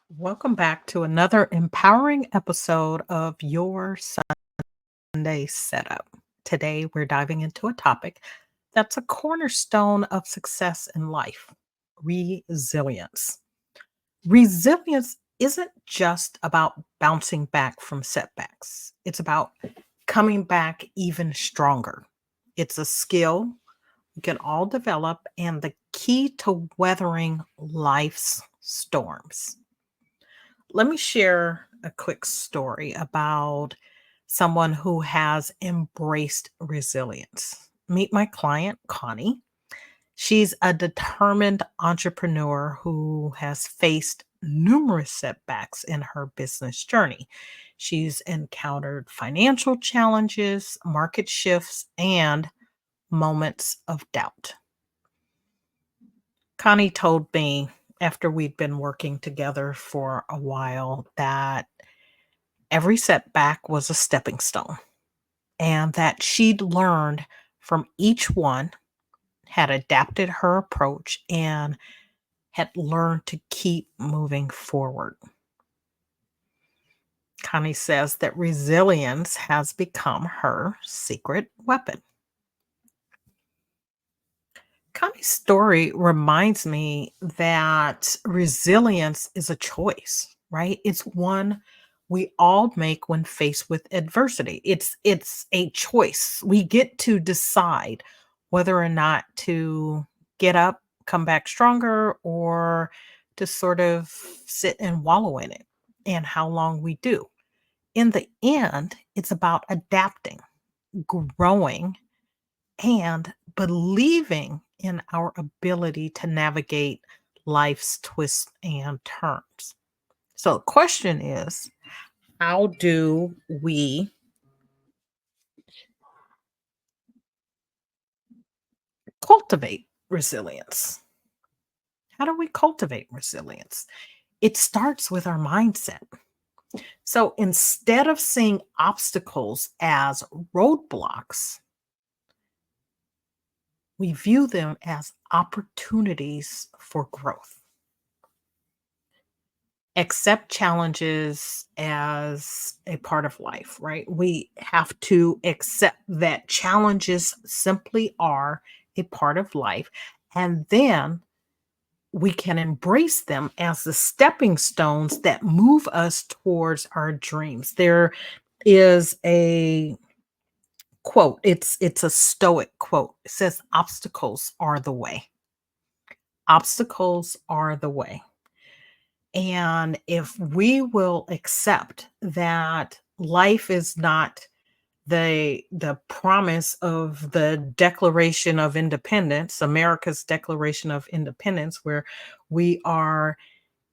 Welcome back to another empowering episode of your Sunday Setup. Today, we're diving into a topic that's a cornerstone of success in life: resilience. Resilience isn't just about bouncing back from setbacks, it's about coming back even stronger. It's a skill we can all develop and the key to weathering life's storms. Let me share a quick story about someone who has embraced resilience. Meet my client, Connie. She's a determined entrepreneur who has faced numerous setbacks in her business journey. She's encountered financial challenges, market shifts, and moments of doubt. Connie told me after we'd been working together for a while that every setback was a stepping stone and that she'd learned from each one, had adapted her approach, and had learned to keep moving forward. Connie says that resilience has become her secret weapon. Connie's story reminds me that resilience is a choice, right? It's one we all make when faced with adversity. It's a choice. We get to decide whether or not to get up, come back stronger, or to sort of sit and wallow in it, and how long we do. In the end, it's about adapting, growing, and believing in our ability to navigate life's twists and turns. So the question is, how do we cultivate resilience? How do we cultivate resilience? It starts with our mindset. So instead of seeing obstacles as roadblocks, we view them as opportunities for growth. Accept challenges as a part of life, right? We have to accept that challenges simply are a part of life. And then we can embrace them as the stepping stones that move us towards our dreams. There is a quote, it's a stoic quote. It says obstacles are the way. Obstacles are the way. And if we will accept that life is not the promise of the Declaration of Independence, America's Declaration of Independence, where we are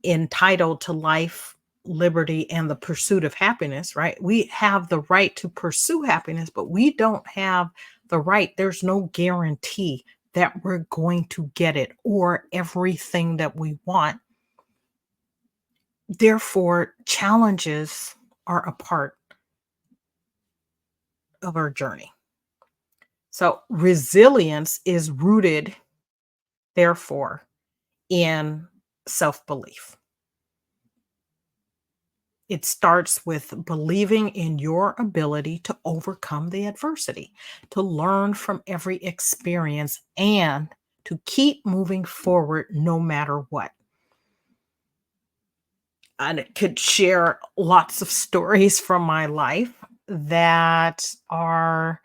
entitled to life, liberty, and the pursuit of happiness, right? We have the right to pursue happiness, but we don't have the right. There's no guarantee that we're going to get it or everything that we want. Therefore, challenges are a part of our journey. So, resilience is rooted, therefore, in self belief. It starts with believing in your ability to overcome the adversity, to learn from every experience, and to keep moving forward no matter what. I could share lots of stories from my life that are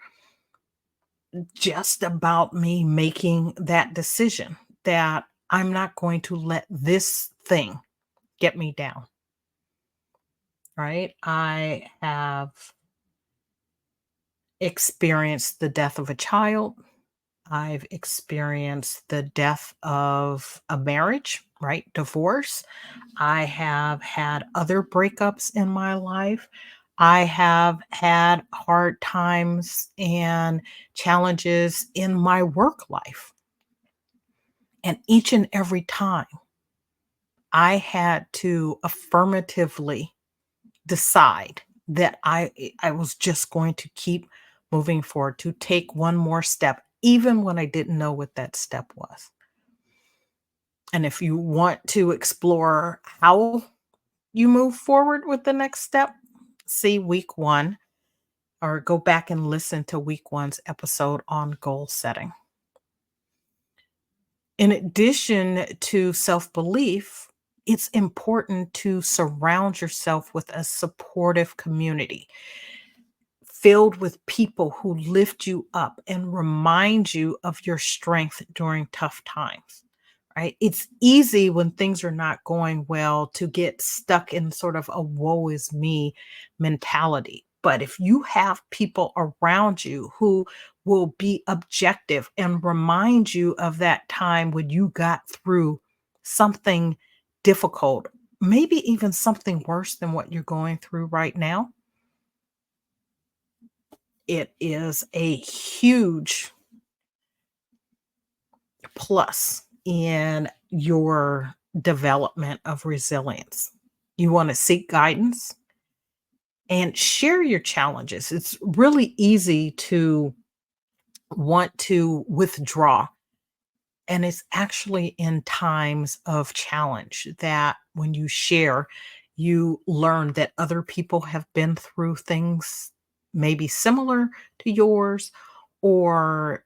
just about me making that decision that I'm not going to let this thing get me down, right? I have experienced the death of a child. I've experienced the death of a marriage, right? Divorce. I have had other breakups in my life. I have had hard times and challenges in my work life. And each and every time I had to affirmatively decide that I was just going to keep moving forward, to take one more step, even when I didn't know what that step was. And if you want to explore how you move forward with the next step, see week 1 or go back and listen to week 1's episode on goal setting. In addition to self belief, it's important to surround yourself with a supportive community filled with people who lift you up and remind you of your strength during tough times, right? It's easy when things are not going well to get stuck in sort of a woe is me mentality. But if you have people around you who will be objective and remind you of that time when you got through something difficult, maybe even something worse than what you're going through right now, it is a huge plus in your development of resilience. You want to seek guidance and share your challenges. It's really easy to want to withdraw. And it's actually in times of challenge that when you share, you learn that other people have been through things maybe similar to yours, or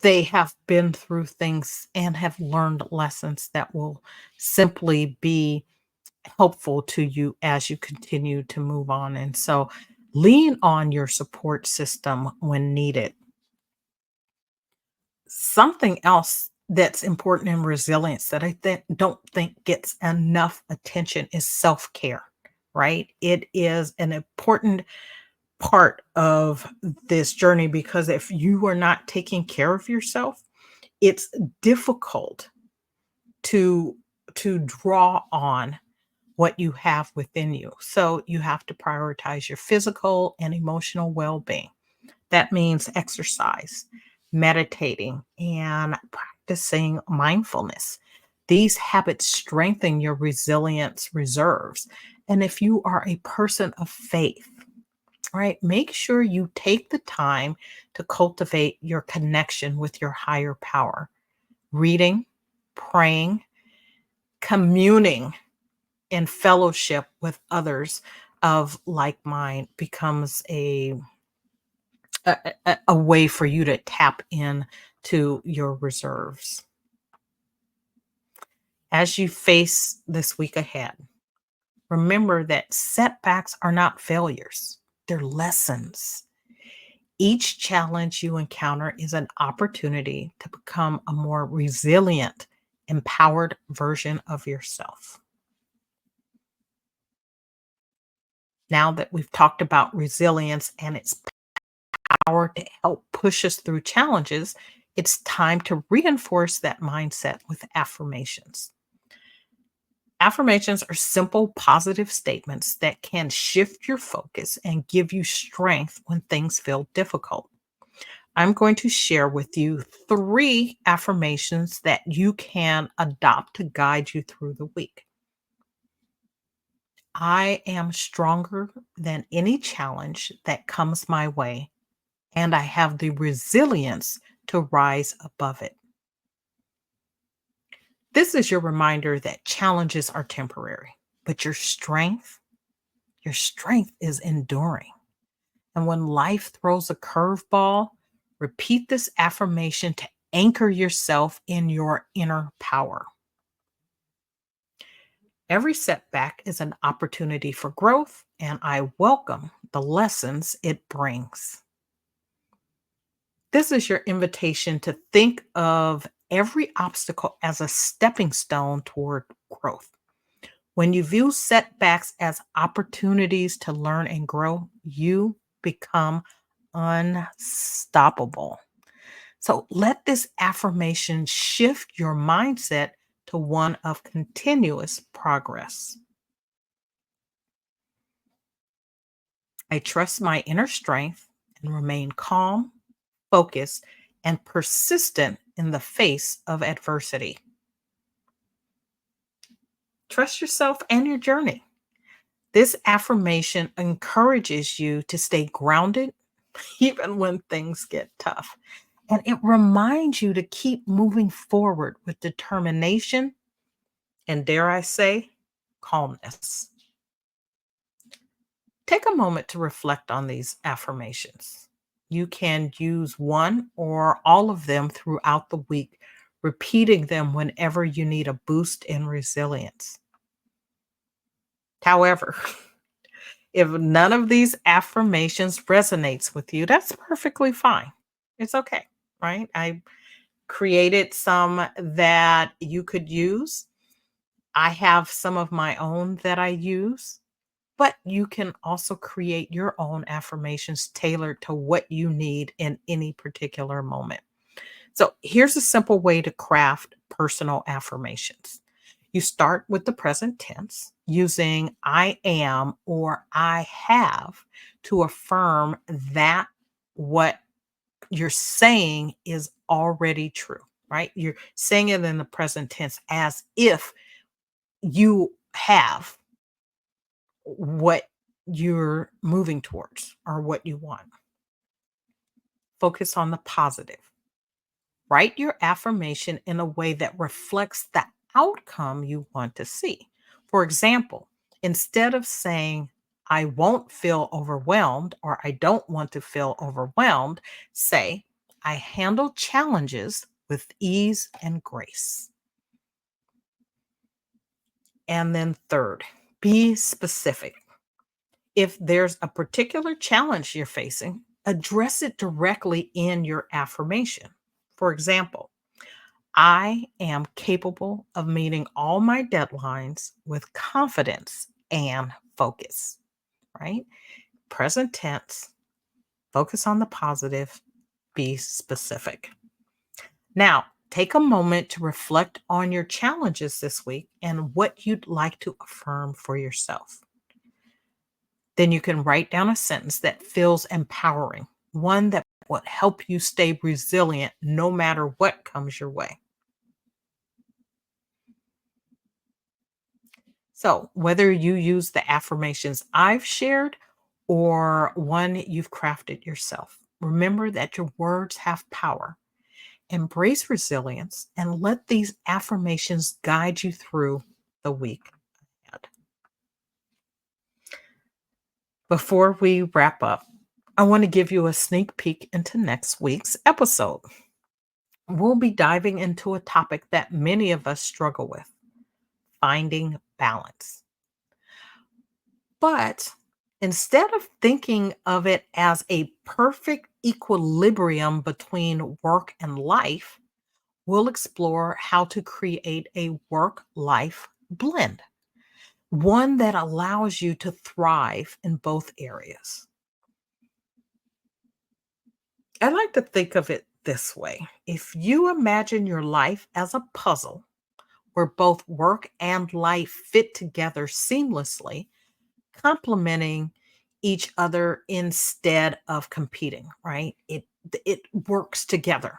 they have been through things and have learned lessons that will simply be helpful to you as you continue to move on. And so lean on your support system when needed. Something else that's important in resilience that don't think gets enough attention is self-care, right? It is an important part of this journey because if you are not taking care of yourself, it's difficult to draw on what you have within you. So you have to prioritize your physical and emotional well-being. That means exercise, meditating, and practicing mindfulness. These habits strengthen your resilience reserves. And if you are a person of faith, right, make sure you take the time to cultivate your connection with your higher power. Reading, praying, communing in fellowship with others of like mind becomes a way for you to tap in to your reserves. As you face this week ahead, remember that setbacks are not failures, they're lessons. Each challenge you encounter is an opportunity to become a more resilient, empowered version of yourself. Now that we've talked about resilience and its power to help push us through challenges, it's time to reinforce that mindset with affirmations. Affirmations are simple, positive statements that can shift your focus and give you strength when things feel difficult. I'm going to share with you 3 affirmations that you can adopt to guide you through the week. I am stronger than any challenge that comes my way, and I have the resilience to rise above it. This is your reminder that challenges are temporary, but your strength is enduring. And when life throws a curveball, repeat this affirmation to anchor yourself in your inner power. Every setback is an opportunity for growth, and I welcome the lessons it brings. This is your invitation to think of every obstacle as a stepping stone toward growth. When you view setbacks as opportunities to learn and grow, you become unstoppable. So let this affirmation shift your mindset to one of continuous progress. I trust my inner strength and remain calm, focused, and persistent in the face of adversity. Trust yourself and your journey. This affirmation encourages you to stay grounded even when things get tough. And it reminds you to keep moving forward with determination and, dare I say, calmness. Take a moment to reflect on these affirmations. You can use one or all of them throughout the week, repeating them whenever you need a boost in resilience. However, if none of these affirmations resonates with you, that's perfectly fine. It's okay, right? I created some that you could use. I have some of my own that I use, but you can also create your own affirmations tailored to what you need in any particular moment. So, here's a simple way to craft personal affirmations. You start with the present tense using I am or I have to affirm that what you're saying is already true, right? You're saying it in the present tense as if you have what you're moving towards or what you want. Focus on the positive. Write your affirmation in a way that reflects the outcome you want to see. For example, instead of saying, I won't feel overwhelmed or I don't want to feel overwhelmed, say, I handle challenges with ease and grace. And then, third, be specific. If there's a particular challenge you're facing, address it directly in your affirmation. For example, I am capable of meeting all my deadlines with confidence and focus, right? Present tense, focus on the positive, be specific. Now, take a moment to reflect on your challenges this week and what you'd like to affirm for yourself. Then you can write down a sentence that feels empowering, one that will help you stay resilient no matter what comes your way. So, whether you use the affirmations I've shared or one you've crafted yourself, remember that your words have power. Embrace resilience and let these affirmations guide you through the week ahead. Before we wrap up, I want to give you a sneak peek into next week's episode. We'll be diving into a topic that many of us struggle with: finding balance. But instead of thinking of it as a perfect equilibrium between work and life, we'll explore how to create a work life blend, one that allows you to thrive in both areas. I like to think of it this way: if you imagine your life as a puzzle where both work and life fit together seamlessly, complementing each other instead of competing, right? It works together.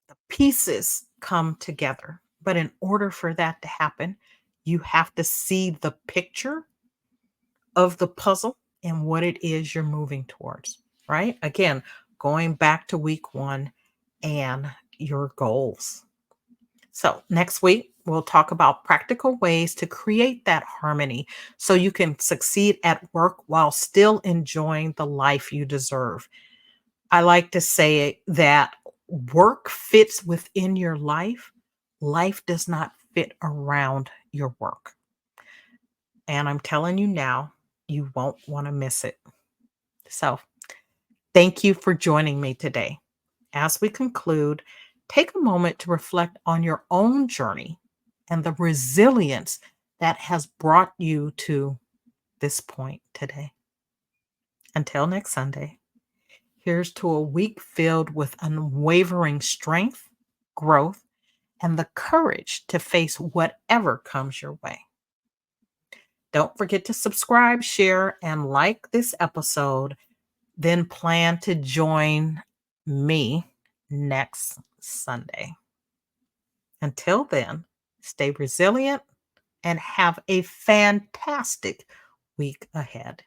The pieces come together. But in order for that to happen, you have to see the picture of the puzzle and what it is you're moving towards, right? Again, going back to week 1 and your goals. So, next week, we'll talk about practical ways to create that harmony so you can succeed at work while still enjoying the life you deserve. I like to say that work fits within your life, life does not fit around your work. And I'm telling you now, you won't want to miss it. So, thank you for joining me today. As we conclude, take a moment to reflect on your own journey and the resilience that has brought you to this point today. Until next Sunday, here's to a week filled with unwavering strength, growth, and the courage to face whatever comes your way. Don't forget to subscribe, share, and like this episode. Then plan to join me next Sunday. Until then, stay resilient and have a fantastic week ahead.